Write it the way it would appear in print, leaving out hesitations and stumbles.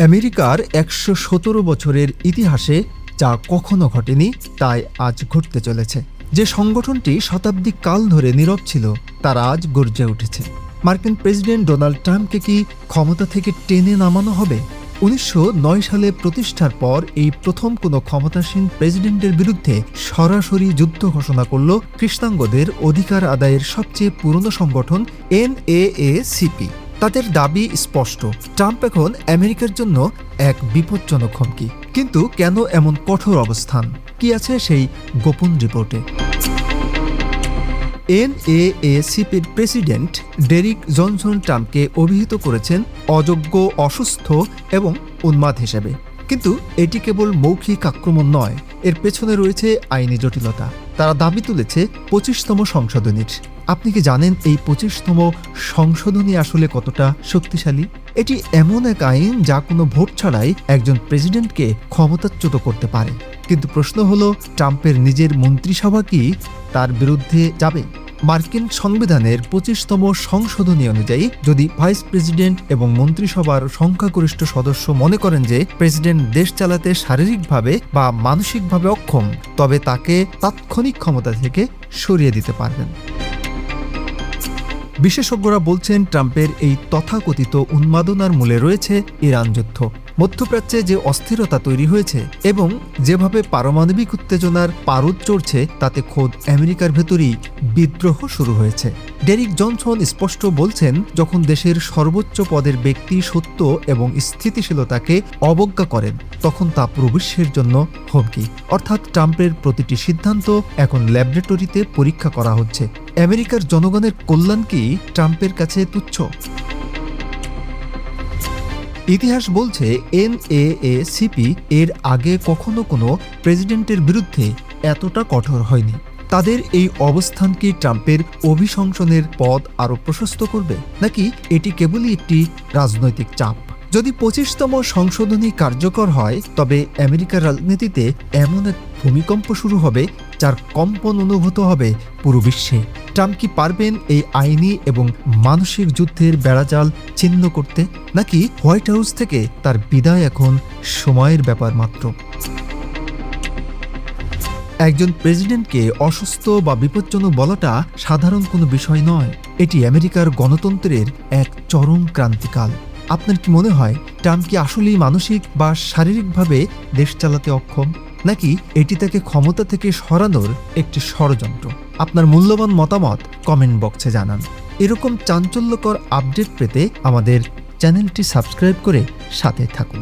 আমেরিকার ১১৭ বছরের ইতিহাসে যা কখনো ঘটেনি তাই আজ ঘটতে চলেছে। যে সংগঠনটি শতাব্দী কাল ধরে নীরব ছিল তারা আজ গর্জে উঠেছে। মার্কিন প্রেসিডেন্ট ডোনাল্ড ট্রাম্পকে কি ক্ষমতা থেকে টেনে নামানো হবে? ১৯০৯ সালে প্রতিষ্ঠার পর এই প্রথম কোনো ক্ষমতাসীন প্রেসিডেন্টের বিরুদ্ধে সরাসরি যুদ্ধ ঘোষণা করল কৃষ্ণাঙ্গদের অধিকার আদায়ের সবচেয়ে পুরনো সংগঠন NAACP। তাদের দাবি স্পষ্ট, ট্রাম্প এখন আমেরিকার জন্য এক বিপজ্জনক হুমকি। কিন্তু কেন এমন কঠোর অবস্থান? কি আছে সেই গোপন রিপোর্টে? NAACPর প্রেসিডেন্ট ডেরিক জনসন ট্রাম্পকে অভিহিত করেছেন অযোগ্য, অসুস্থ এবং উন্মাদ হিসেবে। কিন্তু এটি কেবল মৌখিক আক্রমণ নয়, এর পেছনে রয়েছে আইনি জটিলতা। তারা দাবি তুলেছে ২৫তম সংশোধনীর। আপনি কি জানেন এই ২৫তম সংশোধনী আসলে কতটা শক্তিশালী? এটি এমন এক আইন যা কোনো ভোট ছাড়াই একজন প্রেসিডেন্টকে ক্ষমতাচ্যুত করতে পারে। কিন্তু প্রশ্ন হলো, ট্রাম্পের নিজের মন্ত্রিসভা কি তার বিরুদ্ধে যাবে? মার্কিন সংবিধানের ২৫তম সংশোধনী অনুযায়ী যদি ভাইস প্রেসিডেন্ট এবং মন্ত্রিসভার সংখ্যাগরিষ্ঠ সদস্য মনে করেন যে প্রেসিডেন্ট দেশ চালাতে শারীরিকভাবে বা মানসিকভাবে অক্ষম, তবে তাকে তাৎক্ষণিক ক্ষমতা থেকে সরিয়ে দিতে পারবেন। বিশেষজ্ঞরা বলছেন, ট্রাম্পের এই তথাকথিত উন্মাদনার মূলে রয়েছে ইরান যুদ্ধ। মধ্যপ্রাচ্যে যে অস্থিরতা তৈরি হয়েছে এবং যেভাবে পারমাণবিক উত্তেজনার পারদ চড়ছে, তাতে খোদ আমেরিকার ভেতরেই বিদ্রোহ শুরু হয়েছে। ডেরিক জনসন স্পষ্ট বলছেন, যখন দেশের সর্বোচ্চ পদের ব্যক্তি সত্য এবং স্থিতিশীলতাকে অবজ্ঞা করেন, তখন তা পুরো বিশ্বের জন্য হুমকি। অর্থাৎ ট্রাম্পের প্রতিটি সিদ্ধান্ত এখন ল্যাবরেটরিতে পরীক্ষা করা হচ্ছে। আমেরিকার জনগণের কল্যাণ কি ট্রাম্পের কাছে তুচ্ছ? ইতিহাস বলছে NAACP এর আগে কখনো কোনো প্রেসিডেন্টের বিরুদ্ধে এতটা কঠোর হয়নি। তাদের এই অবস্থান কি ট্রাম্পের অভিশংসনের পথ আরও প্রশস্ত করবে, নাকি এটি কেবলই একটি রাজনৈতিক চাপ? যদি ২৫তম সংশোধনী কার্যকর হয়, তবে আমেরিকার রাজনীতিতে এমন এক ভূমিকম্প শুরু হবে যার কম্পন অনুভূত হবে পুরো বিশ্বে। ট্রাম্প কি পারবেন এই আইনি এবং মানসিক যুদ্ধের বেড়াজাল ছিন্ন করতে, নাকি হোয়াইট হাউস থেকে তার বিদায় এখন সময়ের ব্যাপার মাত্র? একজন প্রেসিডেন্টকে অসুস্থ বা বিপজ্জনক বলাটা সাধারণ কোনো বিষয় নয়। এটি আমেরিকার গণতন্ত্রের এক চরম ক্রান্তিকাল। আপনার কি মনে হয়, ট্রাম্প কি আসলেই মানসিক বা শারীরিকভাবে দেশ চালাতে অক্ষম, নাকি এটি তাকে ক্ষমতা থেকে সরানোর একটি ষড়যন্ত্র? আপনার মূল্যবান মতামত কমেন্ট বক্সে জানান। এরকম চাঞ্চল্যকর আপডেট পেতে আমাদের চ্যানেলটি সাবস্ক্রাইব করে সাথে থাকুন।